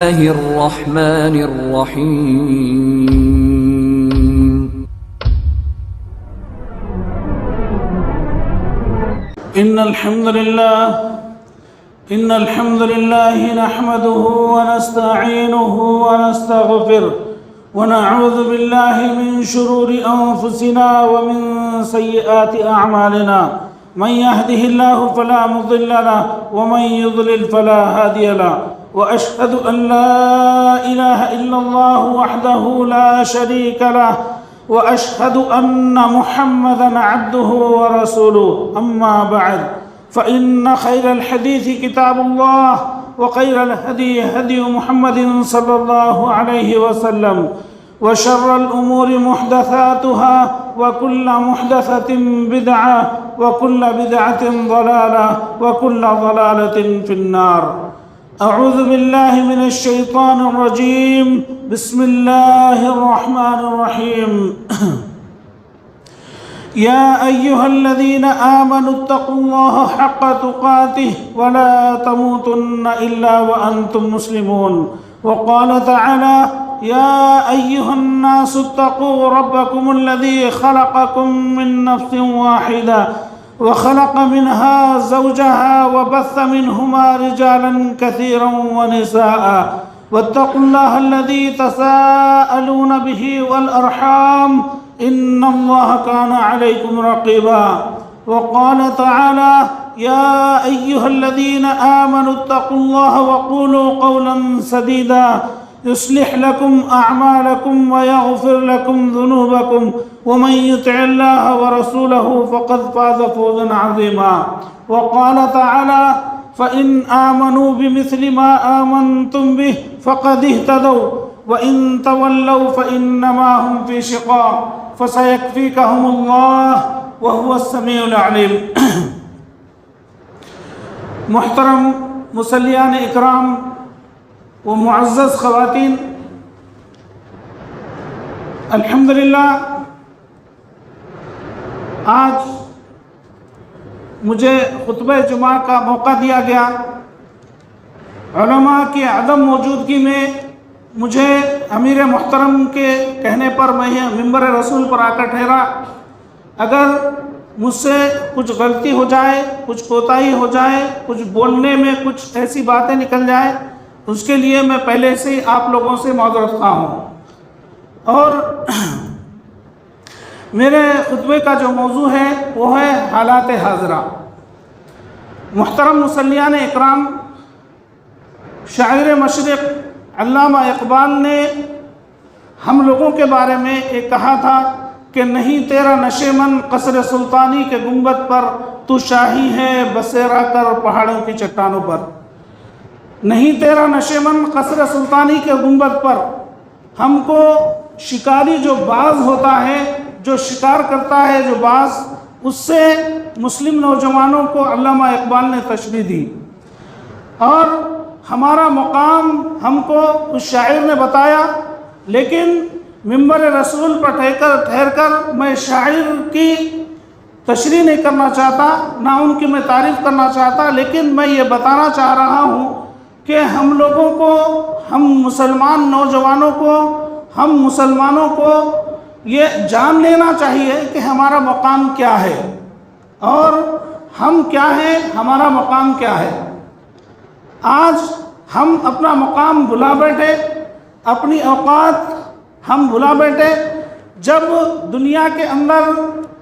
الله الرحمن الرحيم إن الحمد لله نحمده ونستعينه ونستغفره ونعوذ بالله من شرور أنفسنا ومن سيئات أعمالنا من يهده الله فلا مضل له ومن يضلل فلا هادي له وأشهد أن لا إله إلا الله وحده لا شريك له وأشهد أن محمدًا عبده ورسوله أما بعد فإن خير الحديث كتاب الله وخير الهدي هدي محمد صلى الله عليه وسلم وشر الأمور محدثاتها وكل محدثة بدعة وكل بدعة ضلالة وكل ضلالة في النار. أعوذ بالله من الشيطان الرجيم. بسم الله الرحمن الرحيم. يا أيها الذين آمنوا اتقوا الله حق تقاته ولا تموتن إلا وأنتم مسلمون. وقال تعالى: يا أيها الناس اتقوا ربكم الذي خلقكم من نفس واحدة وخلق منها زوجها وبث منهما رجالا كثيرا ونساء واتقوا الله الذي تساءلون به والأرحام إن الله كان عليكم رقيبا. وقال تعالى: يا أيها الذين آمنوا اتقوا الله وقولوا قولا سديدا يصلح لكم أعمالكم ويغفر لكم ذنوبكم ومن يطع الله ورسوله فقد فاز فوزا عظيما. وقال تعالى: فإن آمنوا بمثل ما آمنتم به فقد اهتدوا وإن تولوا فإنما هم في شقاق فسيكفيكهم الله وهو السميع العليم. محترم مصلیان اکرام و معزز خواتین، الحمدللہ آج مجھے خطبہ جمعہ کا موقع دیا گیا. علماء کی عدم موجودگی میں مجھے امیر محترم کے کہنے پر میں ممبر رسول پر آ کر ٹھہرا. اگر مجھ سے کچھ غلطی ہو جائے، کچھ کوتاہی ہو جائے، کچھ بولنے میں کچھ ایسی باتیں نکل جائیں، اس کے لیے میں پہلے سے آپ لوگوں سے معذرت خواہ ہوں. اور میرے خطبے کا جو موضوع ہے وہ ہے حالات حاضرہ. محترم مصلیان اکرام، شاعر مشرق علامہ اقبال نے ہم لوگوں کے بارے میں ایک کہا تھا کہ نہیں تیرا نشے من قصر سلطانی کے گنبد پر، تو شاہی ہے بسیرا کر پہاڑوں کی چٹانوں پر. نہیں تیرا نشے من قصر سلطانی کے گنبد پر. ہم کو شکاری جو باز ہوتا ہے، جو شکار کرتا ہے جو باز، اس سے مسلم نوجوانوں کو علامہ اقبال نے تشبیہ دی. اور ہمارا مقام ہم کو اس شاعر نے بتایا، لیکن ممبر رسول پر ٹھہر کر میں شاعر کی تشریح نہیں کرنا چاہتا، نہ ان کی میں تعریف کرنا چاہتا، لیکن میں یہ بتانا چاہ رہا ہوں کہ ہم لوگوں کو، ہم مسلمان نوجوانوں کو، ہم مسلمانوں کو یہ جان لینا چاہیے کہ ہمارا مقام کیا ہے اور ہم کیا ہیں، ہمارا مقام کیا ہے. آج ہم اپنا مقام بھلا بیٹھے، اپنی اوقات ہم بھلا بیٹھے. جب دنیا کے اندر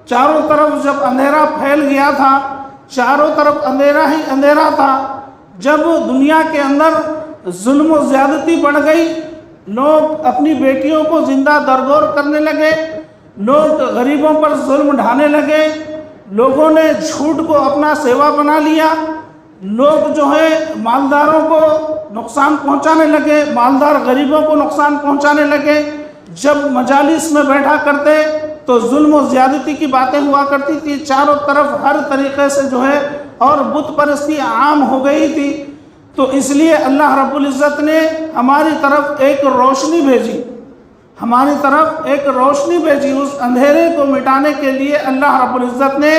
چاروں طرف جب اندھیرا پھیل گیا تھا، چاروں طرف اندھیرا ہی اندھیرا تھا، جب دنیا کے اندر ظلم و زیادتی بڑھ گئی، لوگ اپنی بیٹیوں کو زندہ درگور کرنے لگے، لوگ غریبوں پر ظلم ڈھانے لگے، لوگوں نے جھوٹ کو اپنا سیوا بنا لیا، لوگ جو ہے مالداروں کو نقصان پہنچانے لگے، مالدار غریبوں کو نقصان پہنچانے لگے. جب مجالس میں بیٹھا کرتے تو ظلم و زیادتی کی باتیں ہوا کرتی تھی، چاروں طرف ہر طریقے سے جو ہے اور بت پرستی عام ہو گئی تھی. تو اس لیے اللہ رب العزت نے ہماری طرف ایک روشنی بھیجی، ہماری طرف ایک روشنی بھیجی. اس اندھیرے کو مٹانے کے لیے اللہ رب العزت نے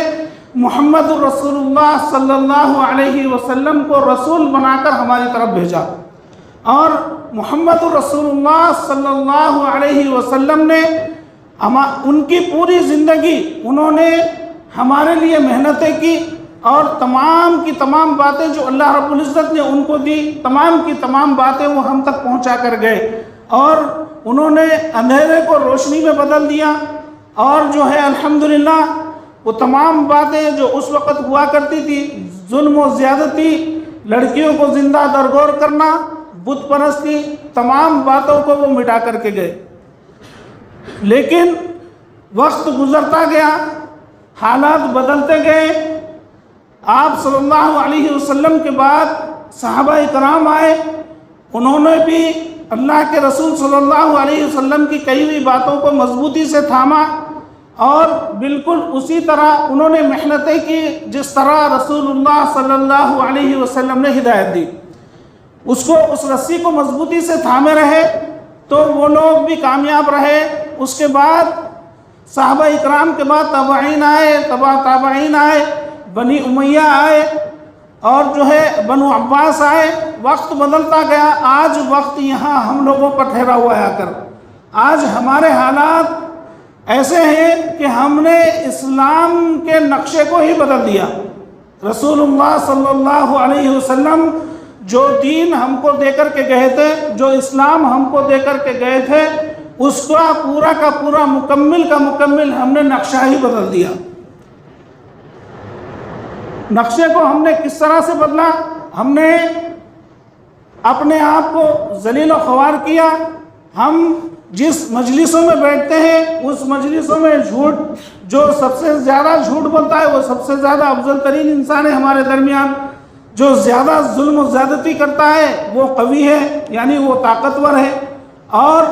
محمد رسول اللہ صلی اللہ علیہ وسلم کو رسول بنا کر ہماری طرف بھیجا. اور محمد رسول اللہ صلی اللہ علیہ وسلم نے ان کی پوری زندگی انہوں نے ہمارے لیے محنتیں کی، اور تمام کی تمام باتیں جو اللہ رب العزت نے ان کو دی، تمام کی تمام باتیں وہ ہم تک پہنچا کر گئے، اور انہوں نے اندھیرے کو روشنی میں بدل دیا، اور جو ہے الحمدللہ وہ تمام باتیں جو اس وقت ہوا کرتی تھی، ظلم و زیادتی، لڑکیوں کو زندہ درگور کرنا، بت پرستی، تمام باتوں کو وہ مٹا کر کے گئے۔ لیکن وقت گزرتا گیا، حالات بدلتے گئے، آپ صلی اللہ علیہ وسلم کے بعد صحابہ کرام آئے، انہوں نے بھی اللہ کے رسول صلی اللہ علیہ وسلم کی کہی ہوئی باتوں کو مضبوطی سے تھاما، اور بالکل اسی طرح انہوں نے محنتیں کی جس طرح رسول اللہ صلی اللہ علیہ وسلم نے ہدایت دی، اس رسی کو مضبوطی سے تھامے رہے تو وہ لوگ بھی کامیاب رہے۔ اس کے بعد صحابہ اکرام کے بعد تابعین آئے، تابعین آئے، بنی امیہ آئے، اور جو ہے بنو عباس آئے، وقت بدلتا گیا۔ آج وقت یہاں ہم لوگوں پر ٹھہرا ہوا ہے آ کر، آج ہمارے حالات ایسے ہیں کہ ہم نے اسلام کے نقشے کو ہی بدل دیا۔ رسول اللہ صلی اللہ علیہ وسلم جو دین ہم کو دے کر کے گئے تھے، جو اسلام ہم کو دے کر کے گئے تھے، اس کا پورا مکمل کا مکمل ہم نے نقشہ ہی بدل دیا۔ نقشے کو ہم نے کس طرح سے بدلا؟ ہم نے اپنے آپ کو ذلیل و خوار کیا۔ ہم جس مجلسوں میں بیٹھتے ہیں اس مجلسوں میں جھوٹ، جو سب سے زیادہ جھوٹ بولتا ہے وہ سب سے زیادہ افضل ترین انسان ہے ہمارے درمیان۔ جو زیادہ ظلم و زیادتی کرتا ہے وہ قوی ہے، یعنی وہ طاقتور ہے۔ اور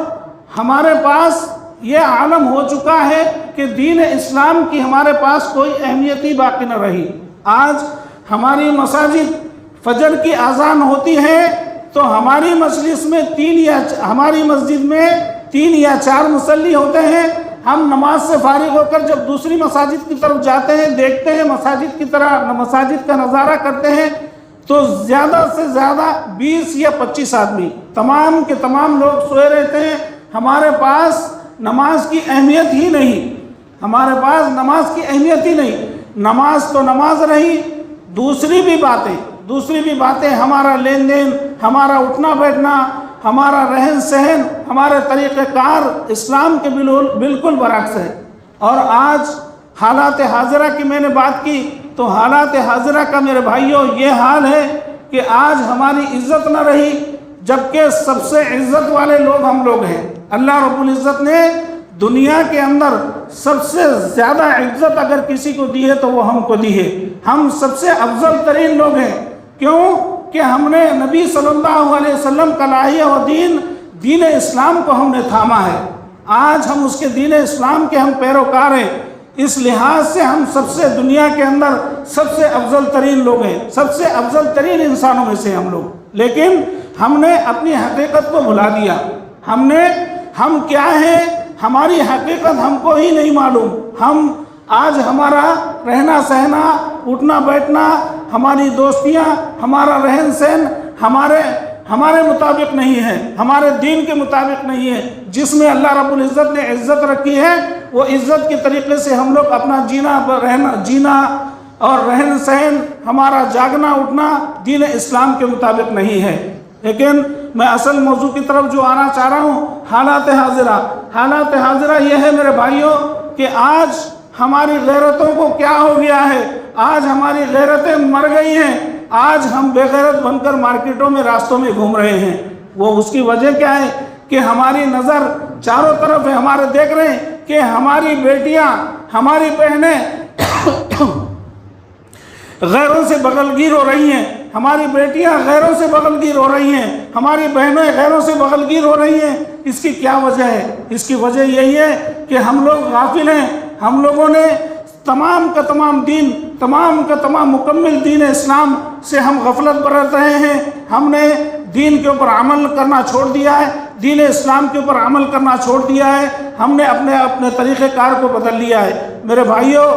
ہمارے پاس یہ عالم ہو چکا ہے کہ دین اسلام کی ہمارے پاس کوئی اہمیت ہی باقی نہ رہی۔ آج ہماری مساجد فجر کی اذان ہوتی ہے تو ہماری مجلس میں ہماری مسجد میں 3 یا 4 مصلی ہوتے ہیں۔ ہم نماز سے فارغ ہو کر جب دوسری مساجد کی طرف جاتے ہیں، دیکھتے ہیں مساجد کا نظارہ کرتے ہیں تو زیادہ سے زیادہ 20 یا 25 آدمی، تمام کے تمام لوگ سوئے رہتے ہیں۔ ہمارے پاس نماز کی اہمیت ہی نہیں، ہمارے پاس نماز کی اہمیت ہی نہیں۔ نماز تو نماز رہی، دوسری بھی باتیں ہمارا لین دین، ہمارا اٹھنا بیٹھنا، ہمارا رہن سہن، ہمارے طریقہ کار اسلام کے بالکل برعکس ہے۔ اور آج حالات حاضرہ کی میں نے بات کی تو حالات حاضرہ کا میرے بھائیوں یہ حال ہے کہ آج ہماری عزت نہ رہی، جبکہ سب سے عزت والے لوگ ہم لوگ ہیں۔ اللہ رب العزت نے دنیا کے اندر سب سے زیادہ عزت اگر کسی کو دی ہے تو وہ ہم کو دی ہے۔ ہم سب سے افضل ترین لوگ ہیں۔ کیوں؟ کہ ہم نے نبی صلی اللہ علیہ وسلم کا لائحہ و دین اسلام کو ہم نے تھاما ہے۔ آج ہم اس کے دین اسلام کے ہم پیروکار ہیں، اس لحاظ سے ہم سب سے دنیا کے اندر سب سے افضل ترین لوگ ہیں، سب سے افضل ترین انسانوں میں سے ہم لوگ۔ لیکن ہم نے اپنی حقیقت کو بھلا دیا۔ ہم کیا ہیں، ہماری حقیقت ہم کو ہی نہیں معلوم۔ آج ہمارا رہنا سہنا، اٹھنا بیٹھنا، ہماری دوستیاں، ہمارا رہن سہن ہمارے مطابق نہیں ہے، ہمارے دین کے مطابق نہیں ہے۔ جس میں اللہ رب العزت نے عزت رکھی ہے وہ عزت کے طریقے سے ہم لوگ اپنا جینا اور رہن سہن، ہمارا جاگنا اٹھنا دین اسلام کے مطابق نہیں ہے۔ لیکن میں اصل موضوع کی طرف جو آنا چاہ رہا ہوں، حالات حاضرہ یہ ہے میرے بھائیوں کہ آج ہماری غیرتوں کو کیا ہو گیا ہے۔ آج ہماری غیرتیں مر گئی ہیں۔ آج ہم بے غیرت بن کر مارکیٹوں میں، راستوں میں گھوم رہے ہیں۔ وہ اس کی وجہ کیا ہے کہ ہماری نظر چاروں طرف ہے، ہمارے دیکھ رہے ہیں کہ ہماری بیٹیاں، ہماری بہنیں غیروں سے بغلگیر ہو رہی ہیں، ہماری بیٹیاں غیروں سے بغلگیر ہو رہی ہیں، ہماری بہنیں غیروں سے بغلگیر ہو رہی ہیں۔ اس کی کیا وجہ ہے؟ اس کی وجہ یہی ہے کہ ہم لوگ غافل ہیں۔ ہم لوگوں نے تمام کا تمام مکمل دین اسلام سے ہم غفلت برت رہے ہیں۔ ہم نے دین کے اوپر عمل کرنا چھوڑ دیا ہے، دین اسلام کے اوپر عمل کرنا چھوڑ دیا ہے۔ ہم نے اپنے طریقہ کار کو بدل لیا ہے۔ میرے بھائیوں،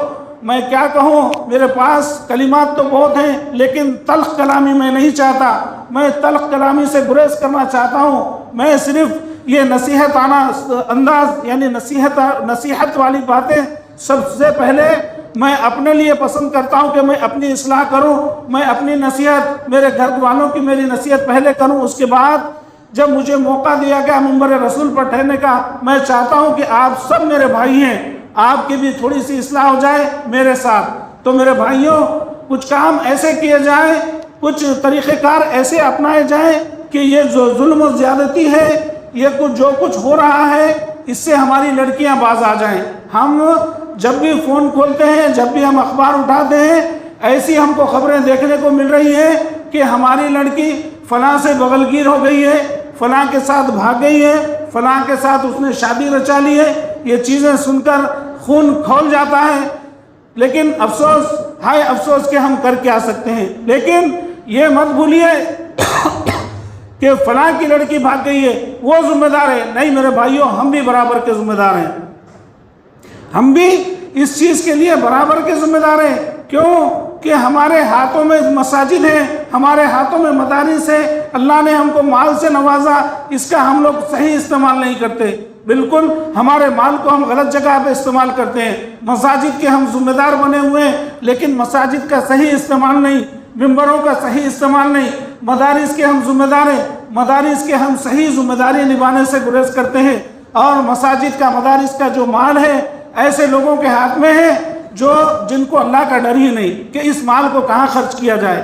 میں کیا کہوں، میرے پاس کلمات تو بہت ہیں لیکن تلخ کلامی میں نہیں چاہتا، میں تلخ کلامی سے گریز کرنا چاہتا ہوں۔ میں صرف یہ نصیحت انداز یعنی نصیحت والی باتیں سب سے پہلے میں اپنے لیے پسند کرتا ہوں کہ میں اپنی اصلاح کروں، میں اپنی نصیحت میرے گھر والوں کی میری نصیحت پہلے کروں، اس کے بعد جب مجھے موقع دیا گیا منبر رسول پر ٹھہرنے کا، میں چاہتا ہوں کہ آپ سب میرے بھائی ہیں، آپ کی بھی تھوڑی سی اصلاح ہو جائے میرے ساتھ۔ تو میرے بھائیوں، کچھ کام ایسے کیے جائیں، کچھ طریقہ کار ایسے اپنائے جائیں کہ یہ جو ظلم و زیادتی ہے، یہ جو کچھ ہو رہا ہے، اس سے ہماری لڑکیاں باز آ جائیں۔ ہم جب بھی فون کھولتے ہیں، جب بھی ہم اخبار اٹھاتے ہیں، ایسی ہم کو خبریں دیکھنے کو مل رہی ہیں کہ ہماری لڑکی فلاں سے بغل گیر ہو گئی ہے، فلاں کے ساتھ بھاگ گئی ہے، فلاں کے ساتھ اس نے شادی رچا لی ہے۔ یہ چیزیں سن کر خون کھول جاتا ہے، لیکن افسوس، ہائے افسوس کہ ہم کر کے آ سکتے ہیں۔ لیکن یہ مت بھولیے کہ فلاں کی لڑکی بھاگ گئی ہے وہ ذمہ دار ہے، نہیں میرے بھائیوں، ہم بھی برابر کے ذمہ دار ہیں، ہم بھی اس چیز کے لیے برابر کے ذمہ دار ہیں۔ کیوں کہ ہمارے ہاتھوں میں مساجد ہیں، ہمارے ہاتھوں میں مدارس ہیں، اللہ نے ہم کو مال سے نوازا، اس کا ہم لوگ صحیح استعمال نہیں کرتے، بالکل ہمارے مال کو ہم غلط جگہ پہ استعمال کرتے ہیں۔ مساجد کے ہم ذمہ دار بنے ہوئے ہیں لیکن مساجد کا صحیح استعمال نہیں، ممبروں کا صحیح استعمال نہیں۔ مدارس کے ہم ذمہ دار ہیں، مدارس کے ہم صحیح ذمہ داری نبھانے سے گریز کرتے ہیں، اور مساجد کا، مدارس کا جو مال ہے ایسے لوگوں کے ہاتھ میں ہے جن کو اللہ کا ڈر ہی نہیں کہ اس مال کو کہاں خرچ کیا جائے۔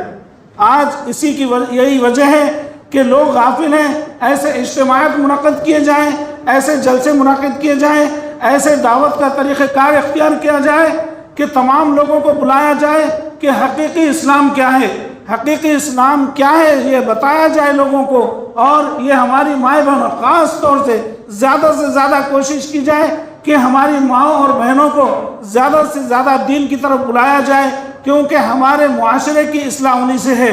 آج اسی کی یہی وجہ ہے کہ لوگ غافل ہیں۔ ایسے اجتماعات منعقد کیے جائیں، ایسے جلسے منعقد کیے جائیں، ایسے دعوت کا طریقہ کار اختیار کیا جائے کہ تمام لوگوں کو بلایا جائے کہ حقیقی اسلام کیا ہے، حقیقی اسلام کیا ہے یہ بتایا جائے لوگوں کو، اور یہ ہماری مائیں بہنوں خاص طور سے زیادہ کوشش کی جائے کہ ہماری ماؤں اور بہنوں کو زیادہ سے زیادہ دین کی طرف بلایا جائے، کیونکہ ہمارے معاشرے کی اصلاح انہی سے ہے۔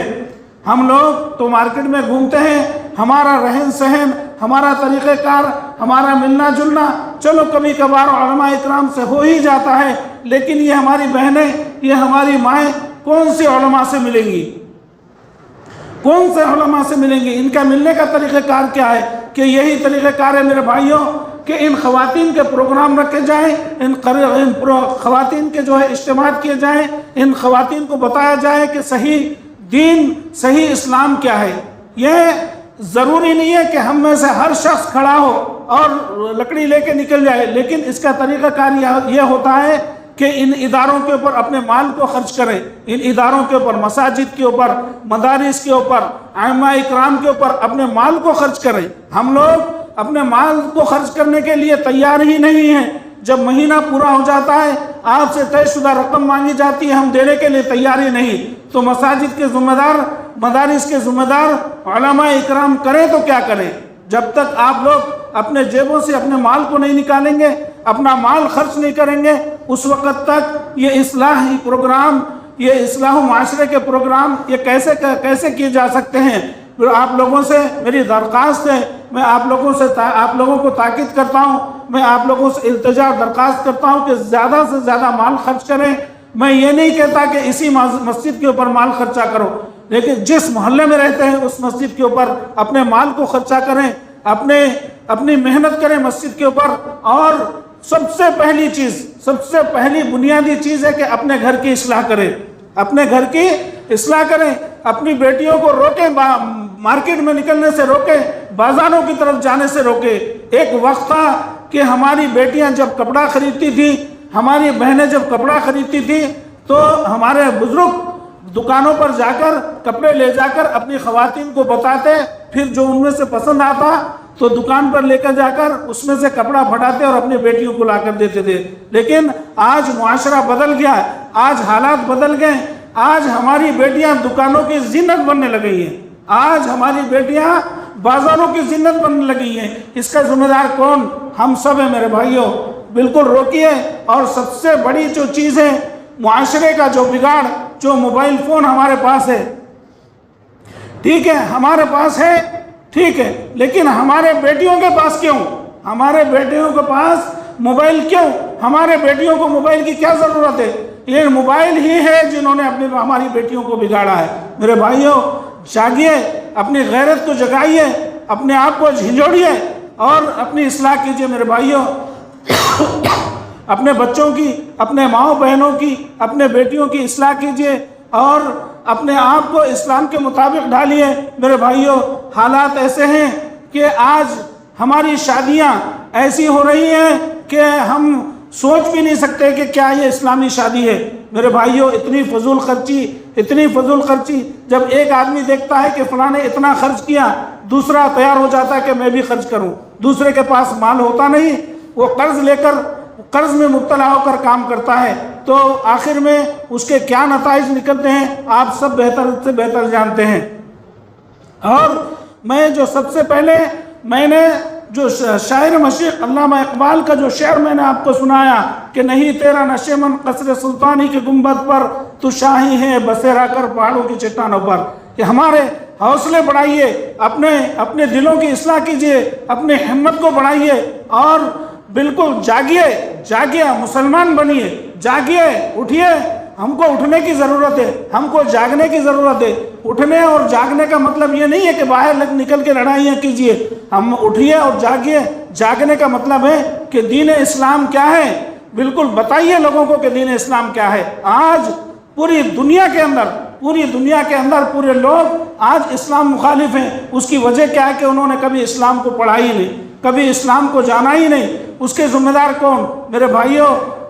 ہم لوگ تو مارکیٹ میں گھومتے ہیں، ہمارا رہن سہن، ہمارا طریقہ کار، ہمارا ملنا جلنا چلو کبھی کبھار علماء اکرام سے ہو ہی جاتا ہے، لیکن یہ ہماری بہنیں، یہ ہماری مائیں کون سے علماء سے ملیں گی، کون سے علماء سے ملیں گی؟ ان کا ملنے کا طریقہ کار کیا ہے؟ کہ یہی طریقہ کار ہے میرے بھائیوں کہ ان خواتین کے پروگرام رکھے جائیں، ان خواتین کے جو ہے اجتماعات کیے جائیں، ان خواتین کو بتایا جائے کہ صحیح دین، صحیح اسلام کیا ہے۔ یہ ضروری نہیں ہے کہ ہم میں سے ہر شخص کھڑا ہو اور لکڑی لے کے نکل جائے، لیکن اس کا طریقہ کار یہ ہوتا ہے کہ ان اداروں کے اوپر اپنے مال کو خرچ کریں، ان اداروں کے اوپر، مساجد کے اوپر، مدارس کے اوپر، ائمہ اکرام کے اوپر اپنے مال کو خرچ کریں۔ ہم لوگ اپنے مال کو خرچ کرنے کے لیے تیار ہی نہیں ہیں۔ جب مہینہ پورا ہو جاتا ہے، آپ سے طے شدہ رقم مانگی جاتی ہے، ہم دینے کے لیے تیار ہی نہیں۔ تو مساجد کے ذمہ دار، مدارس کے ذمہ دار علماء اکرام کریں تو کیا کریں؟ جب تک آپ لوگ اپنے جیبوں سے اپنے مال کو نہیں نکالیں گے، اپنا مال خرچ نہیں کریں گے، اس وقت تک یہ اصلاحی پروگرام، یہ اصلاح معاشرے کے پروگرام یہ کیسے کیے جا سکتے ہیں؟ پھر آپ لوگوں سے میری درخواست ہے، میں آپ لوگوں کو تاکید کرتا ہوں، میں آپ لوگوں سے التجا درخواست کرتا ہوں کہ زیادہ سے زیادہ مال خرچ کریں۔ میں یہ نہیں کہتا کہ اسی مسجد کے اوپر مال خرچہ کرو، لیکن جس محلے میں رہتے ہیں اس مسجد کے اوپر اپنے مال کو خرچہ کریں، اپنی محنت کریں مسجد کے اوپر۔ اور سب سے پہلی چیز، سب سے پہلی بنیادی چیز ہے کہ اپنے گھر کی اصلاح کریں، اپنے گھر کی اصلاح کریں، اپنی بیٹیوں کو روکیں، مارکیٹ میں نکلنے سے روکیں، بازاروں کی طرف جانے سے روکیں۔ ایک وقت تھا کہ ہماری بیٹیاں جب کپڑا خریدتی تھی، ہماری بہنیں جب کپڑا خریدتی تھی تو ہمارے بزرگ دکانوں پر جا کر کپڑے لے جا کر اپنی خواتین کو بتاتے، پھر جو ان میں سے پسند آتا تو دکان پر لے کر جا کر اس میں سے کپڑا پھٹاتے اور اپنی بیٹیوں کو لا کر دیتے تھے۔ لیکن آج معاشرہ بدل گیا ہے، آج حالات بدل گئے، آج ہماری بیٹیاں دکانوں کی زینت بننے لگی ہیں، آج ہماری بیٹیاں بازاروں کی زینت بننے لگی ہیں۔ اس کا ذمہ دار کون؟ ہم سب ہیں میرے بھائیوں، بالکل روکیے۔ اور سب سے بڑی جو چیز ہے معاشرے کا جو بگاڑ، جو موبائل فون ہمارے پاس ہے، ٹھیک ہے ہمارے پاس ہے، ٹھیک ہے، لیکن ہمارے بیٹیوں کے پاس کیوں؟ ہمارے بیٹیوں کے پاس موبائل کیوں؟ ہمارے بیٹیوں کو موبائل کی کیا ضرورت ہے؟ یہ موبائل ہی ہے جنہوں نے ہماری بیٹیوں کو بگاڑا ہے۔ میرے بھائیوں جاگیے، اپنی غیرت کو جگائیے، اپنے آپ کو جھنجھوڑیے اور اپنی اصلاح کیجیے۔ میرے بھائیوں اپنے بچوں کی، اپنے ماؤں بہنوں کی، اپنے بیٹیوں کی اصلاح کیجیے اور اپنے آپ کو اسلام کے مطابق ڈھالیے۔ میرے بھائیوں حالات ایسے ہیں کہ آج ہماری شادیاں ایسی ہو رہی ہیں کہ ہم سوچ بھی نہیں سکتے کہ کیا یہ اسلامی شادی ہے۔ میرے بھائیوں اتنی فضول خرچی، جب ایک آدمی دیکھتا ہے کہ فلاں نے اتنا خرچ کیا، دوسرا تیار ہو جاتا ہے کہ میں بھی خرچ کروں۔ دوسرے کے پاس مال ہوتا نہیں، وہ قرض میں مبتلا ہو کر کام کرتا ہے، تو آخر میں اس کے کیا نتائج نکلتے ہیں آپ سب بہتر سے بہتر جانتے ہیں۔ اور میں جو سب سے پہلے میں نے جو شاعر مشرق علامہ اقبال کا جو شعر میں نے آپ کو سنایا کہ نہیں تیرا نشے من قصر سلطانی کی گنبد پر، تو شاہی ہے بسیرا کر پہاڑوں کی چٹانوں پر، کہ ہمارے حوصلے بڑھائیے، اپنے دلوں کی اصلاح کیجیے، اپنے ہمت کو بڑھائیے اور بالکل جاگیے، مسلمان بنیے، جاگیے، اٹھیے۔ ہم کو اٹھنے کی ضرورت ہے، ہم کو جاگنے کی ضرورت ہے۔ اٹھنے اور جاگنے کا مطلب یہ نہیں ہے کہ باہر نکل کے لڑائیاں کیجیے، ہم اٹھیے اور جاگیے۔ جاگنے کا مطلب ہے کہ دین اسلام کیا ہے، بالکل بتائیے لوگوں کو کہ دین اسلام کیا ہے۔ آج پوری دنیا کے اندر پورے لوگ آج اسلام مخالف ہیں۔ اس کی وجہ کیا ہے کہ انہوں نے کبھی اسلام کو پڑھا ہی نہیں، کبھی اسلام کو جانا ہی نہیں۔ اس کے ذمہ دار کون؟ میرے بھائیوں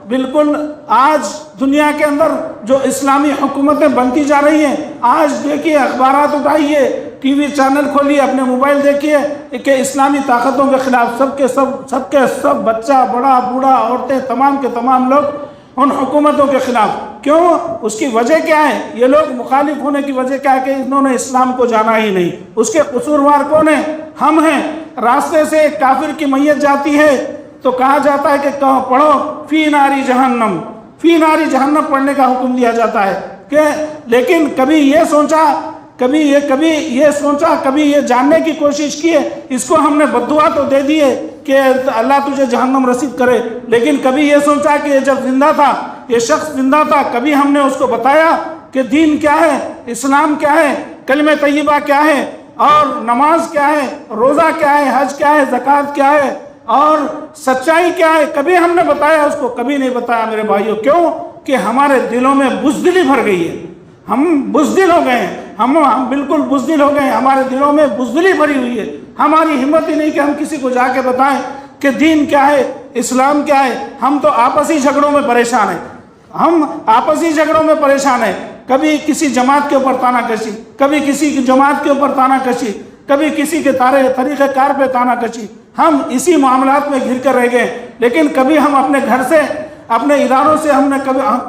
بالکل آج دنیا کے اندر جو اسلامی حکومتیں بنتی جا رہی ہیں، آج دیکھیے اخبارات اٹھائیے، ٹی وی چینل کھولیے، اپنے موبائل دیکھیے کہ اسلامی طاقتوں کے خلاف سب کے سب بچہ، بڑا، بوڑھا، عورتیں، تمام کے تمام لوگ ان حکومتوں کے خلاف۔ کیوں؟ اس کی وجہ کیا ہے؟ یہ لوگ مخالف ہونے کی وجہ کیا ہے کہ انہوں نے اسلام کو جانا ہی نہیں۔ اس کے قصوروار کون ہیں؟ ہم ہیں۔ راستے سے ایک کافر کی میت جاتی ہے تو کہا جاتا ہے کہ پڑھو فی ناری جہنم پڑھنے کا حکم دیا جاتا ہے کہ لیکن کبھی یہ سوچا کبھی یہ جاننے کی کوشش کی ہے، اس کو ہم نے بددعا تو دے دی ہے کہ اللہ تجھے جہنم رسید کرے، لیکن کبھی یہ سوچا کہ یہ جب زندہ تھا، یہ شخص زندہ تھا، کبھی ہم نے اس کو بتایا کہ دین کیا ہے، اسلام کیا ہے، کلمہ طیبہ کیا ہے، اور نماز کیا ہے، روزہ کیا ہے، حج کیا ہے، زکوٰۃ کیا ہے اور سچائی کیا ہے؟ کبھی ہم نے بتایا اس کو؟ کبھی نہیں بتایا میرے بھائیوں۔ کیوں؟ کہ ہمارے دلوں میں بزدلی بھر گئی ہے، ہم بزدل ہو گئے ہیں، ہم بالکل بزدل ہو گئے ہیں، ہمارے دلوں میں بزدلی بھری ہوئی ہے۔ ہماری ہمت ہی نہیں کہ ہم کسی کو جا کے بتائیں کہ دین کیا ہے، اسلام کیا ہے۔ ہم تو آپسی جھگڑوں میں پریشان ہیں، کبھی کسی جماعت کے اوپر تانا کشی، کبھی کسی کی جماعت کے اوپر تانا کشی، کبھی کسی کے طریقہ کار پہ تانا کشی۔ ہم اسی معاملات میں گھر کر رہ گئے، لیکن کبھی ہم اپنے گھر سے، اپنے اداروں سے ہم نے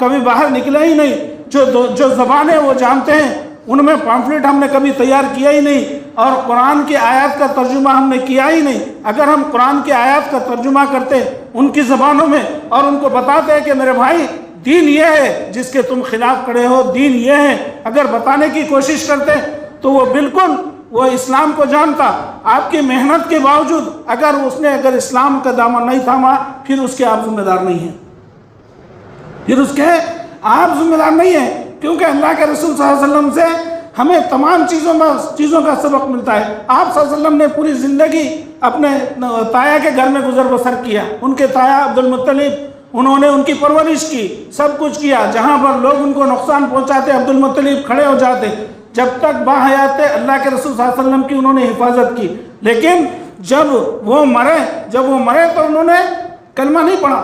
کبھی باہر نکلے ہی نہیں۔ جو زبانیں وہ جانتے ہیں ان میں پامفلٹ ہم نے کبھی تیار کیا ہی نہیں، اور قرآن کی آیات کا ترجمہ ہم نے کیا ہی نہیں۔ اگر ہم قرآن کی آیات کا ترجمہ کرتے ان کی زبانوں میں اور ان کو بتاتے ہیں کہ میرے بھائی دین یہ ہے جس کے تم خلاف کھڑے ہو، دین یہ ہے، اگر بتانے کی کوشش کرتے تو وہ اسلام کو جانتا۔ آپ کی محنت کے باوجود اگر اسلام کا دامن نہیں تھاما، پھر اس کے آپ ذمہ دار نہیں ہیں، کیونکہ اللہ کے رسول صلی اللہ علیہ وسلم سے ہمیں تمام چیزوں کا سبق ملتا ہے۔ آپ صلی اللہ علیہ وسلم نے پوری زندگی اپنے تایا کے گھر میں گزر بسر کیا، ان کے تایا عبد المطلب، انہوں نے ان کی پرورش کی، سب کچھ کیا، جہاں پر لوگ ان کو نقصان پہنچاتے عبد المطلب کھڑے ہو جاتے، جب تک باحیات اللہ کے رسول صلی اللہ علیہ وسلم کی انہوں نے حفاظت کی۔ لیکن جب وہ مرے تو انہوں نے کلمہ نہیں پڑھا۔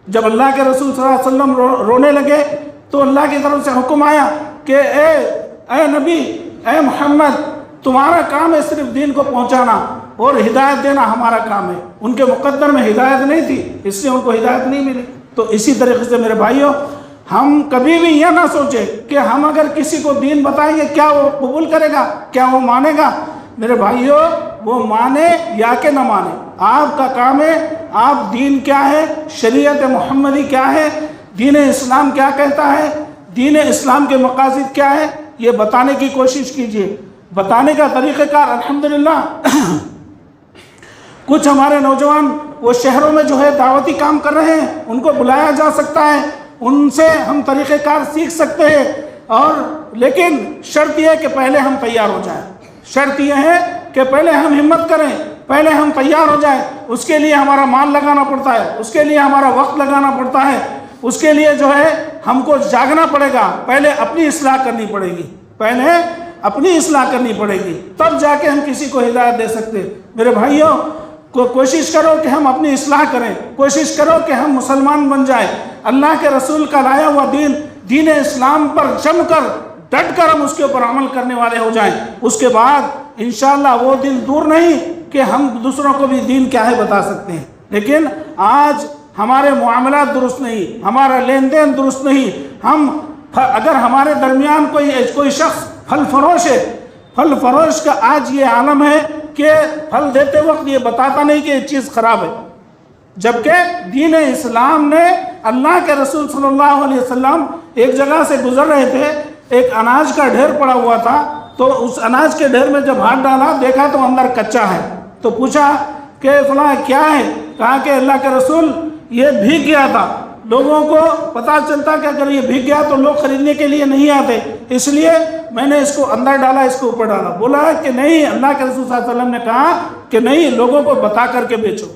جب اللہ کے رسول صلی اللہ علیہ وسلم رونے لگے تو اللہ کی طرف سے حکم آیا کہ اے نبی، اے محمد، تمہارا کام ہے صرف دین کو پہنچانا اور ہدایت دینا ہمارا کام ہے۔ ان کے مقدر میں ہدایت نہیں تھی، اس لیے ان کو ہدایت نہیں ملی۔ تو اسی طریقے سے میرے بھائیوں، ہم کبھی بھی یہ نہ سوچیں کہ ہم اگر کسی کو دین بتائیں گے کیا وہ قبول کرے گا، کیا وہ مانے گا۔ میرے بھائیوں، وہ مانے یا کہ نہ مانے، آپ کا کام ہے آپ دین کیا ہے، شریعت محمدی کیا ہے، دین اسلام کیا کہتا ہے، دین اسلام کے مقاصد کیا ہے، یہ بتانے کی کوشش کیجئے۔ بتانے کا طریقہ کار الحمدللہ کچھ ہمارے نوجوان وہ شہروں میں جو ہے دعوتی کام کر رہے ہیں، ان کو بلایا جا سکتا ہے ان سے ہم طریقہ کار سیکھ سکتے ہیں، اور لیکن شرط یہ ہے کہ پہلے ہم تیار ہو جائیں، شرط یہ ہے کہ پہلے ہم ہمت کریں، پہلے ہم تیار ہو جائیں۔ اس کے لیے ہمارا مال لگانا پڑتا ہے، اس کے لیے ہمارا وقت لگانا پڑتا ہے، اس کے لیے جو ہے ہم کو جاگنا پڑے گا، پہلے اپنی اصلاح کرنی پڑے گی، پہلے اپنی اصلاح کرنی پڑے گی، تب جا کے ہم کسی کو ہدایت دے سکتے ہیں۔ میرے بھائیوں، کوشش کرو کہ ہم اپنی اصلاح کریں، کوشش کرو کہ ہم مسلمان بن جائیں، اللہ کے رسول کا لایا ہوا دین اسلام پر جم کر ڈٹ کر ہم اس کے اوپر عمل کرنے والے ہو جائیں۔ اس کے بعد انشاءاللہ وہ دن دور نہیں کہ ہم دوسروں کو بھی دین کیا ہے بتا سکتے ہیں۔ لیکن آج ہمارے معاملات درست نہیں، ہمارا لین دین درست نہیں۔ اگر ہمارے درمیان کوئی شخص پھل فروش ہے، پھل فروش کا آج یہ عالم ہے کہ پھل دیتے وقت یہ بتاتا نہیں کہ یہ چیز خراب ہے، جبکہ دین اسلام نے، اللہ کے رسول صلی اللہ علیہ وسلم ایک جگہ سے گزر رہے تھے، ایک اناج کا ڈھیر پڑا ہوا تھا، تو اس اناج کے ڈھیر میں جب ہاتھ ڈالا دیکھا تو اندر کچا ہے، تو پوچھا کہ فلاں کیا ہے؟ کہا کہ اللہ کے رسول یہ بھیگ گیا تھا۔ لوگوں کو پتہ چلتا کہ اگر یہ بھیگ گیا تو لوگ خریدنے کے لیے نہیں آتے، اس لیے میں نے اس کو اندر ڈالا، اس کو اوپر ڈالا۔ بولا کہ نہیں، اللہ کے رسول صلی اللہ علیہ وسلم نے کہا کہ نہیں، لوگوں کو بتا کر کے بیچو۔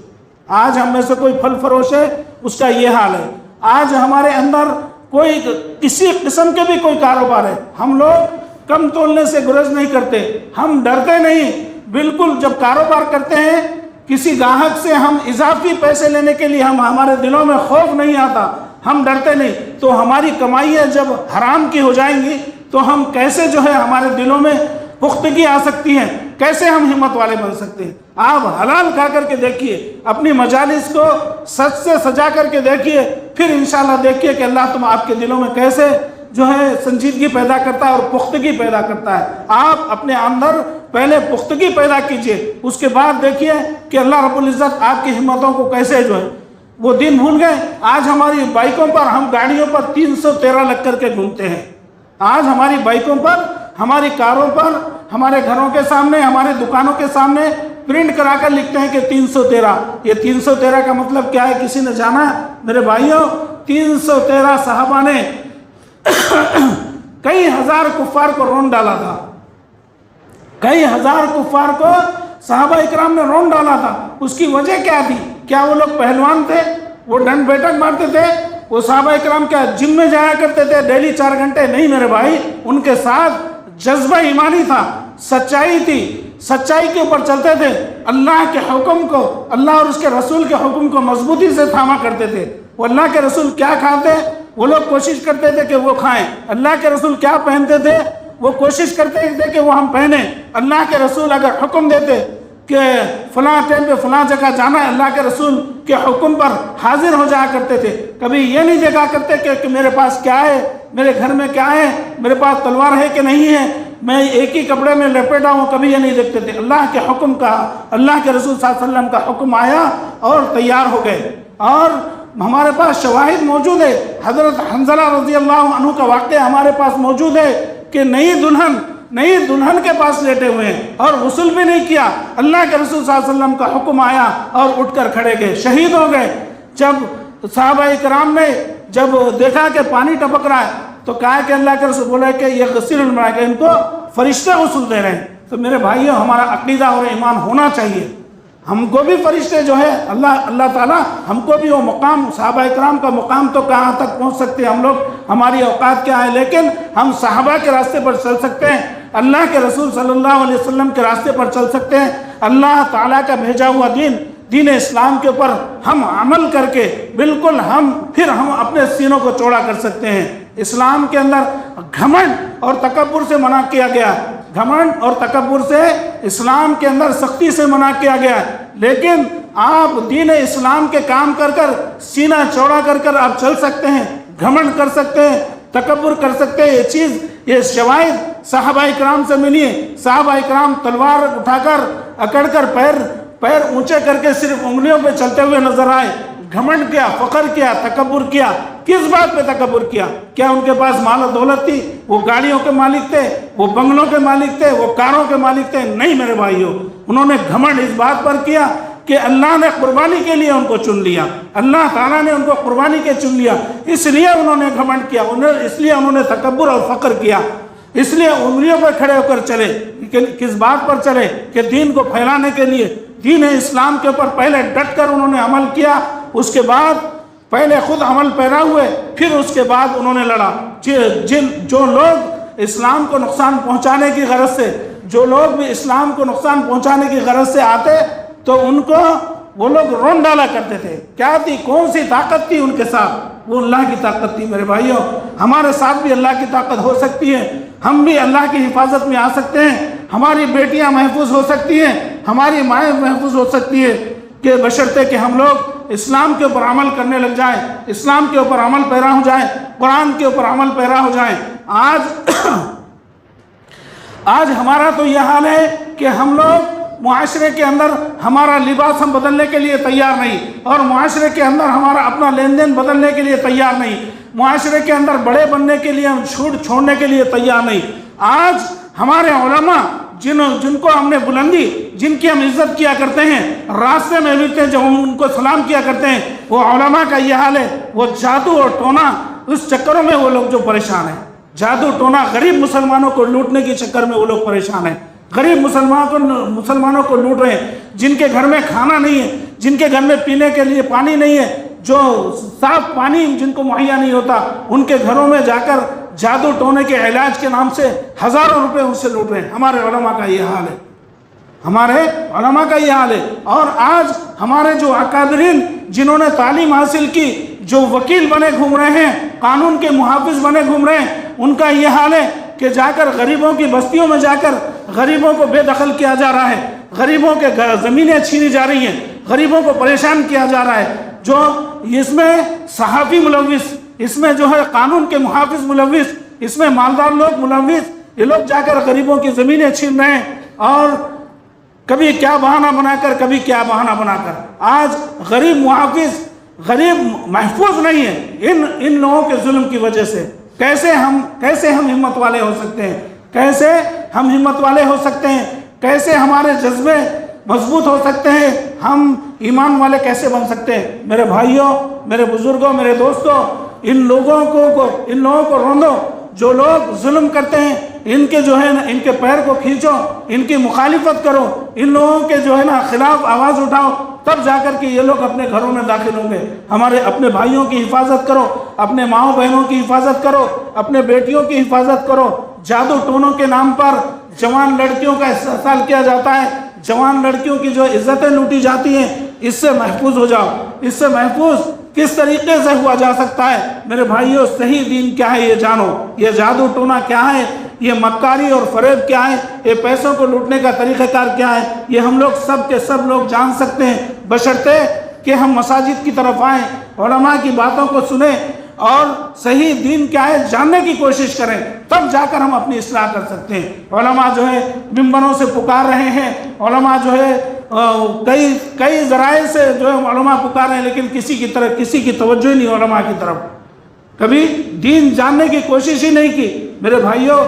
آج ہم میں سے کوئی پھل فروش ہے، اس کا یہ حال ہے۔ آج ہمارے اندر کوئی کسی قسم کے بھی کوئی کاروبار ہے، ہم لوگ کم تولنے سے گریز نہیں کرتے، ہم ڈرتے نہیں، بالکل جب کاروبار کرتے ہیں کسی گاہک سے ہم اضافی پیسے لینے کے لیے ہمارے دلوں میں خوف نہیں آتا، ہم ڈرتے نہیں۔ تو ہماری کمائیاں جب حرام کی ہو جائیں گی تو ہم کیسے جو ہے ہمارے دلوں میں پختگی آ سکتی ہے، کیسے ہم ہمت والے بن سکتے ہیں؟ آپ حلال کھا کر کے دیکھیے، اپنی مجالس کو سچ سے سجا کر کے دیکھیے، پھر انشاءاللہ دیکھیے کہ اللہ تم آپ کے دلوں میں کیسے جو ہے سنجیدگی پیدا کرتا ہے اور پختگی پیدا کرتا ہے۔ آپ اپنے اندر پہلے پختگی پیدا کیجئے، اس کے بعد دیکھیے کہ اللہ رب العزت آپ کی ہمتوں کو کیسے جو ہے وہ دن بھول گئے۔ آج ہماری بائکوں پر، ہم گاڑیوں پر 313 لگ کر کے گھومتے ہیں۔ آج ہماری بائکوں پر، ہماری کاروں پر، ہمارے گھروں کے سامنے، ہمارے دکانوں کے سامنے پرنٹ کرا کر لکھتے ہیں کہ 313۔ یہ 313 کا مطلب کیا ہے؟ کسی نے جانا؟ میرے بھائیوں، 313 صحابہ نے کئی ہزار کفار کو رون ڈالا تھا، کئی ہزار کفار کو صحابہ اکرام نے رون ڈالا تھا۔ اس کی وجہ کیا تھی؟ کیا وہ لوگ پہلوان تھے؟ وہ ڈنڈ بیٹھک مارتے تھے؟ وہ صحابہ اکرام کیا جم میں جایا کرتے تھے ڈیلی 4 گھنٹے؟ نہیں میرے بھائی، ان کے ساتھ جذبہ ایمانی تھا، سچائی تھی، سچائی کے اوپر چلتے تھے، اللہ کے حکم کو، اللہ اور اس کے رسول کے حکم کو مضبوطی سے تھاما کرتے تھے۔ وہ اللہ کے رسول کیا کھاتے وہ لوگ کوشش کرتے تھے کہ وہ کھائیں، اللہ کے رسول کیا پہنتے تھے وہ کوشش کرتے تھے کہ وہ ہم پہنیں۔ اللہ کے رسول اگر حکم دیتے کہ فلاں ٹائم پہ فلاں جگہ جانا ہے، اللہ کے رسول کے حکم پر حاضر ہو جایا کرتے تھے۔ کبھی یہ نہیں دیکھا کرتے کہ میرے پاس کیا ہے، میرے گھر میں کیا ہے، میرے پاس تلوار ہے کہ نہیں ہے، میں ایک ہی کپڑے میں لپیٹا ہوں، کبھی یہ نہیں دیکھتے تھے۔ اللہ کے حکم کا، اللہ کے رسول صلی اللہ علیہ وسلم کا حکم آیا اور تیار ہو گئے۔ اور ہمارے پاس شواہد موجود ہے، حضرت حنظلہ رضی اللہ عنہ کا واقعہ ہمارے پاس موجود ہے کہ نئی دلہن کے پاس لیٹے ہوئے ہیں اور غسل بھی نہیں کیا، اللہ کے رسول صلی اللہ علیہ وسلم کا حکم آیا اور اٹھ کر کھڑے گئے، شہید ہو گئے۔ جب صحابہ اکرام نے جب دیکھا کہ پانی ٹپک رہا ہے تو کہا کہ اللہ کے رسول بولے کہ یہ غسیل الملائکہ، ان کو فرشتے غسل دے رہے ہیں۔ تو میرے بھائیوں، ہمارا عقیدہ اور ایمان ہونا چاہیے، ہم کو بھی فرشتے جو ہے اللہ تعالیٰ ہم کو بھی وہ مقام، صحابہ اکرام کا مقام تو کہاں تک پہنچ سکتے ہیں ہم لوگ، ہماری اوقات کیا ہے، لیکن ہم صحابہ کے راستے پر چل سکتے ہیں، اللہ کے رسول صلی اللہ علیہ وسلم کے راستے پر چل سکتے ہیں۔ اللہ تعالیٰ کا بھیجا ہوا دین اسلام کے اوپر ہم عمل کر کے بالکل پھر ہم اپنے سینوں کو چوڑا کر سکتے ہیں۔ اسلام کے اندر گھمنڈ اور تکبر سے منع کیا گیا، گھمنڈ اور تکبر سے اسلام کے اندر سختی سے منع کیا گیا، لیکن آپ دین اسلام کے کام کر کر سینہ چوڑا کر کر آپ چل سکتے ہیں، گھمنڈ کر سکتے ہیں، تکبر کر سکتے ہیں۔ یہ شواہد صحابہ اکرام سے ملی ہے۔ صحابہ اکرام تلوار اٹھا کر اکڑ کر پیر اونچے کر کے صرف انگلیوں پہ چلتے ہوئے نظر آئے، گھمنڈ کیا، فخر کیا، تکبر کیا۔ کس بات پہ تکبر کیا؟ کیا ان کے پاس مال و دولت تھی؟ وہ گاڑیوں کے مالک تھے، وہ بنگلوں کے مالک تھے، وہ کاروں کے مالک تھے؟ نہیں میرے بھائیوں، انہوں نے گھمنڈ اس بات پر کیا کہ اللہ نے قربانی کے لیے ان کو چن لیا، اللہ تعالیٰ نے ان کو قربانی کے چن لیا، اس لیے انہوں نے گھمنڈ کیا، اس لیے انہوں نے تکبر اور فخر کیا، اس لیے انگلیوں پر کھڑے ہو کر چلے۔ کس بات پر چلے؟ کہ دین کو پھیلانے کے لیے، دین اسلام کے اوپر پہلے ڈٹ کر انہوں نے عمل کیا، اس کے بعد پہلے خود عمل پیرا ہوئے، پھر اس کے بعد انہوں نے لڑا۔ جو لوگ اسلام کو نقصان پہنچانے کی غرض سے، جو لوگ بھی اسلام کو نقصان پہنچانے کی غرض سے آتے تو ان کو وہ لوگ رون ڈالا کرتے تھے۔ کیا تھی؟ کون سی طاقت تھی ان کے ساتھ؟ وہ اللہ کی طاقت تھی۔ میرے بھائیوں، ہمارے ساتھ بھی اللہ کی طاقت ہو سکتی ہے، ہم بھی اللہ کی حفاظت میں آ سکتے ہیں، ہماری بیٹیاں محفوظ ہو سکتی ہیں، ہماری مائیں محفوظ ہو سکتی ہے، کہ بشرطے کہ ہم لوگ اسلام کے اوپر عمل کرنے لگ جائیں، اسلام کے اوپر عمل پیرا ہو جائیں، قرآن کے اوپر عمل پیرا ہو جائیں۔ آج ہمارا تو یہ حال ہے کہ ہم لوگ معاشرے کے اندر ہمارا لباس ہم بدلنے کے لیے تیار نہیں، اور معاشرے کے اندر ہمارا اپنا لین دین بدلنے کے لیے تیار نہیں، معاشرے کے اندر بڑے بننے کے لیے ہم چھوٹ چھوڑنے کے لیے تیار نہیں۔ آج ہمارے علماء جن کو ہم نے بلندی، جن کی ہم عزت کیا کرتے ہیں، راستے میں ملتے ہیں جب ہم ان کو سلام کیا کرتے ہیں، وہ علماء کا یہ حال ہے، وہ جادو اور ٹونا اس چکروں میں وہ لوگ جو پریشان ہیں، جادو ٹونا، غریب مسلمانوں کو لوٹنے کے چکر میں وہ لوگ پریشان ہیں، غریب مسلمانوں کو لوٹ رہے ہیں، جن کے گھر میں کھانا نہیں ہے، جن کے گھر میں پینے کے لیے پانی نہیں ہے، جو صاف پانی جن کو مہیا نہیں ہوتا، ان کے گھروں میں جا کر جادو ٹونے کے علاج کے نام سے ہزاروں روپے ان سے لوٹ رہے ہیں۔ ہمارے علماء کا یہ حال ہے، ہمارے علماء کا یہ حال ہے۔ اور آج ہمارے جو اکابرین جنہوں نے تعلیم حاصل کی، جو وکیل بنے گھوم رہے ہیں، قانون کے محافظ بنے گھوم رہے ہیں، ان کا یہ حال ہے کہ جا کر غریبوں کی بستیوں میں جا کر غریبوں کو بے دخل کیا جا رہا ہے، غریبوں کے زمینیں چھینی جا رہی ہیں، غریبوں کو پریشان کیا جا رہا ہے، جو اس میں صحافی ملوث، اس میں جو ہے قانون کے محافظ ملوث، اس میں مالدار لوگ ملوث، یہ لوگ جا کر غریبوں کی زمینیں چھین رہے ہیں، اور کبھی کیا بہانہ بنا کر، کبھی کیا بہانہ بنا کر آج غریب محافظ، غریب محفوظ نہیں ہے ان لوگوں کے ظلم کی وجہ سے۔ کیسے ہم ہمت والے ہو سکتے ہیں؟ کیسے ہم ہمت والے ہو سکتے ہیں؟ کیسے ہمارے جذبے مضبوط ہو سکتے ہیں؟ ہم ایمان والے کیسے بن سکتے ہیں؟ میرے بھائیوں، میرے بزرگوں، میرے دوستوں، ان لوگوں کو روندو جو لوگ ظلم کرتے ہیں، ان کے جو ہے نا، ان کے پیر کو کھینچو، ان کی مخالفت کرو، ان لوگوں کے جو ہے نا خلاف آواز اٹھاؤ، تب جا کر کے یہ لوگ اپنے گھروں میں داخل ہوں گے۔ ہمارے اپنے بھائیوں کی حفاظت کرو، اپنے ماؤں بہنوں کی حفاظت کرو، اپنے بیٹیوں کی حفاظت کرو۔ جادو ٹونوں کے نام پر جوان لڑکیوں کا استحصال کیا جاتا ہے، جوان لڑکیوں کی جو عزتیں لوٹی جاتی ہیں، اس سے محفوظ ہو جاؤ۔ اس سے محفوظ کس طریقے سے ہوا جا سکتا ہے؟ میرے بھائیوں، صحیح دین کیا ہے یہ جانو، یہ جادو ٹونا کیا ہے، یہ مکاری اور فریب کیا ہے، یہ پیسوں کو لوٹنے کا طریقہ کار کیا ہے، یہ ہم لوگ سب کے سب لوگ جان سکتے ہیں، بشرطے کہ ہم مساجد کی طرف آئیں، علماء کی باتوں کو سنیں، اور صحیح دین کیا ہے جاننے کی کوشش کریں، تب جا کر ہم اپنی اصلاح کر سکتے ہیں۔ علماء جو ہے ممبروں سے پکار رہے ہیں، علماء جو ہے کئی ذرائع سے جو ہے علماء پکار رہے ہیں، لیکن کسی کی توجہ ہی نہیں علماء کی طرف، کبھی دین جاننے کی کوشش ہی نہیں کی۔ میرے بھائیوں،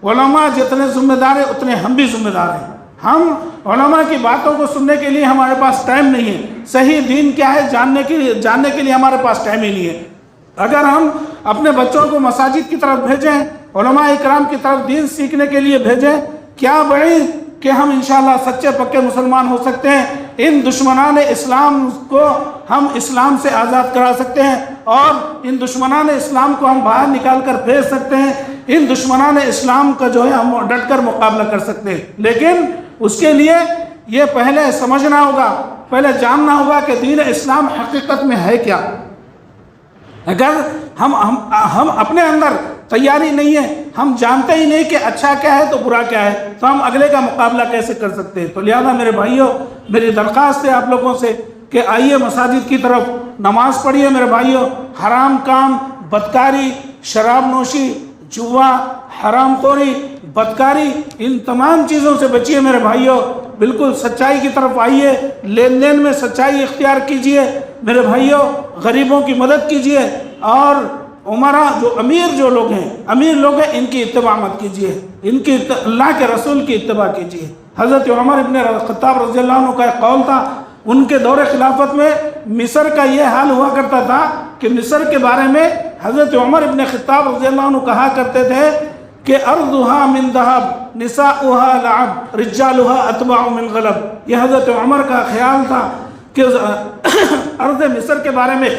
علماء جتنے ذمہ دار ہیں اتنے ہم بھی ذمہ دار ہیں۔ ہم علماء کی باتوں کو سننے کے لیے ہمارے پاس ٹائم نہیں ہے، صحیح دین کیا ہے جاننے کے لیے ہمارے پاس ٹائم ہی نہیں ہے۔ اگر ہم اپنے بچوں کو مساجد کی طرف بھیجیں، علماء اکرام کی طرف دین سیکھنے کے لیے بھیجیں، کیا بڑی کہ ہم انشاءاللہ سچے پکے مسلمان ہو سکتے ہیں۔ ان دشمنان اسلام کو ہم اسلام سے آزاد کرا سکتے ہیں، اور ان دشمنان اسلام کو ہم باہر نکال کر بھیج سکتے ہیں، ان دشمنان اسلام کا جو ہے ہم ڈٹ کر مقابلہ کر سکتے ہیں۔ لیکن اس کے لیے یہ پہلے سمجھنا ہوگا، پہلے جاننا ہوگا کہ دین اسلام حقیقت میں ہے کیا۔ اگر ہم اپنے اندر تیاری نہیں ہے، ہم جانتے ہی نہیں کہ اچھا کیا ہے تو برا کیا ہے، تو ہم اگلے کا مقابلہ کیسے کر سکتے ہیں؟ تو لہذا میرے بھائیوں، میری درخواست ہے آپ لوگوں سے کہ آئیے مساجد کی طرف، نماز پڑھیے میرے بھائیوں، حرام کام، بدکاری، شراب نوشی، جوا، حرام خوری، بدکاری، ان تمام چیزوں سے بچیے میرے بھائیوں، بالکل سچائی کی طرف آئیے، لین دین میں سچائی اختیار کیجئے میرے بھائیوں، غریبوں کی مدد کیجئے، اور عمرہ جو لوگ ہیں، امیر لوگ ہیں، ان کی اتباع مت کیجئے، ان کی اللہ کے رسول کی اتباع کیجئے۔ حضرت عمر ابن خطاب رضی اللہ عنہ کا ایک قول تھا، ان کے دور خلافت میں مصر کا یہ حال ہوا کرتا تھا کہ مصر کے بارے میں حضرت عمر ابن خطاب رضی اللہ عنہ کہا کرتے تھے کہ ارضها من ذهب نساؤها لعب رجالها اتبع من غلب. یہ حضرت عمر کا خیال تھا کہ ارض مصر کے بارے میں،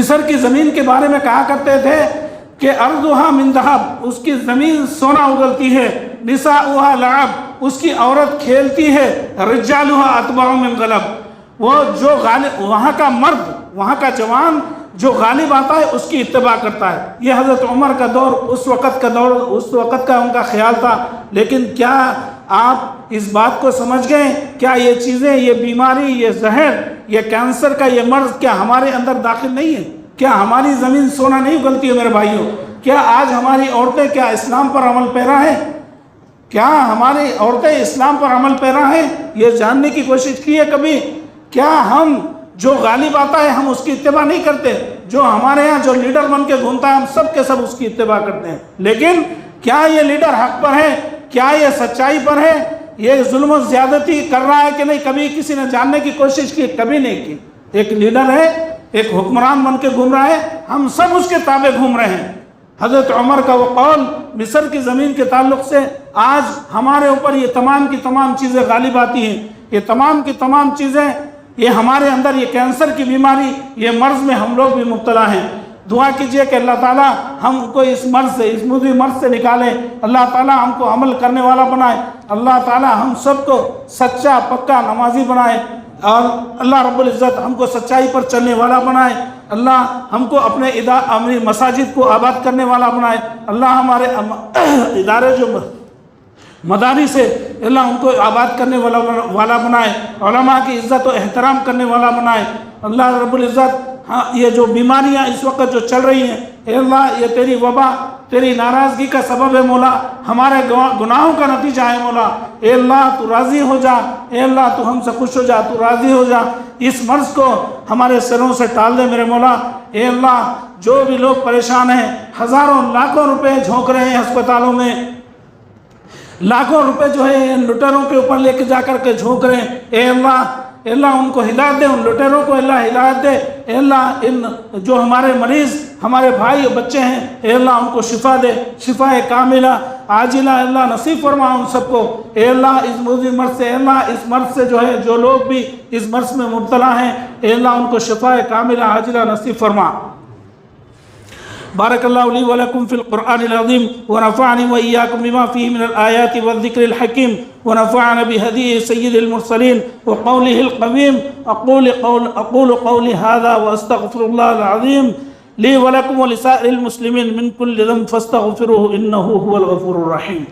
مصر کی زمین کے بارے میں کہا کرتے تھے کہ ارضها من ذهب، اس کی زمین سونا اگلتی ہے، نساؤها لعب، اس کی عورت کھیلتی ہے، رجالها اتبع من غلب، وہ جو غالب، وہاں کا مرد، وہاں کا جوان جو غالب آتا ہے اس کی اتباع کرتا ہے. یہ حضرت عمر کا دور، اس وقت کا ان کا خیال تھا. لیکن کیا آپ اس بات کو سمجھ گئے؟ کیا یہ چیزیں، یہ بیماری، یہ زہر، یہ کینسر کا یہ مرض کیا ہمارے اندر داخل نہیں ہے؟ کیا ہماری زمین سونا نہیں اگلتی ہے میرے بھائیوں؟ کیا آج ہماری عورتیں کیا اسلام پر عمل پیرا ہیں؟ کیا ہماری عورتیں اسلام پر عمل پیرا ہیں؟ یہ جاننے کی کوشش کی ہے کبھی؟ کیا ہم جو غالب آتا ہے ہم اس کی اتباع نہیں کرتے؟ جو ہمارے ہاں جو لیڈر بن کے گھومتا ہے ہم سب کے سب اس کی اتباع کرتے ہیں. لیکن کیا یہ لیڈر حق پر ہے؟ کیا یہ سچائی پر ہے؟ یہ ظلم و زیادتی کر رہا ہے کہ نہیں؟ کبھی کسی نے جاننے کی کوشش کی؟ کبھی نہیں کی. ایک لیڈر ہے، ایک حکمران بن کے گھوم رہا ہے، ہم سب اس کے تابع گھوم رہے ہیں. حضرت عمر کا وہ قول مصر کی زمین کے تعلق سے آج ہمارے اوپر یہ تمام کی تمام چیزیں غالب آتی ہیں. یہ تمام کی تمام چیزیں، یہ ہمارے اندر یہ کینسر کی بیماری، یہ مرض میں ہم لوگ بھی مبتلا ہیں. دعا کیجئے کہ اللہ تعالیٰ ہم کو اس مرض سے، اس مضر مرض سے نکالے. اللہ تعالیٰ ہم کو عمل کرنے والا بنائے. اللہ تعالیٰ ہم سب کو سچا پکا نمازی بنائے، اور اللہ رب العزت ہم کو سچائی پر چلنے والا بنائے. اللہ ہم کو اپنے مساجد کو آباد کرنے والا بنائے. اللہ ہمارے ادارے جو مدارس سے، اللہ ان کو آباد کرنے والا بنائے. علماء کی عزت و احترام کرنے والا بنائے. اللہ رب العزت یہ جو بیماریاں اس وقت جو چل رہی ہیں، اے اللہ یہ تیری وبا، تیری ناراضگی کا سبب ہے مولا، ہمارے گناہوں کا نتیجہ ہے مولا. اے اللہ تو راضی ہو جا، اے اللہ تو ہم سے خوش ہو جا، تو راضی ہو جا. اس مرض کو ہمارے سروں سے ٹال دے میرے مولا. اے اللہ جو بھی لوگ پریشان ہیں، ہزاروں لاکھوں روپے جھونک رہے ہیں اسپتالوں میں، لاکھوں روپے جو ہے ان لٹیروں کے اوپر لے کے جا کر کے جھونک رہے ہیں. اے اللہ ان کو ہدایت دے، ان لٹیروں کو اللہ ہدایت دے. اے اللہ ان جو ہمارے مریض، ہمارے بھائی اور بچے ہیں، اے اللہ ان کو شفا دے، شفا کاملہ عاجلہ اللہ نصیب فرما ان سب کو. اے اللہ اس مضر مرض سے، اے اللہ اس مرض سے جو ہے جو لوگ بھی اس مرض میں مبتلا ہیں، اے اللہ ان کو شفا کاملہ عاجلہ نصیب فرما. بارك الله لي ولكم في القرآن العظيم، ونفعني وإياكم بما فيه من الآيات والذكر الحكيم، ونفعنا بهدي سيد المرسلين وقوله القويم. أقول قولي هذا وأستغفر الله العظيم لي ولكم ولسائر المسلمين من كل ذنب فاستغفروه إنه هو الغفور الرحيم.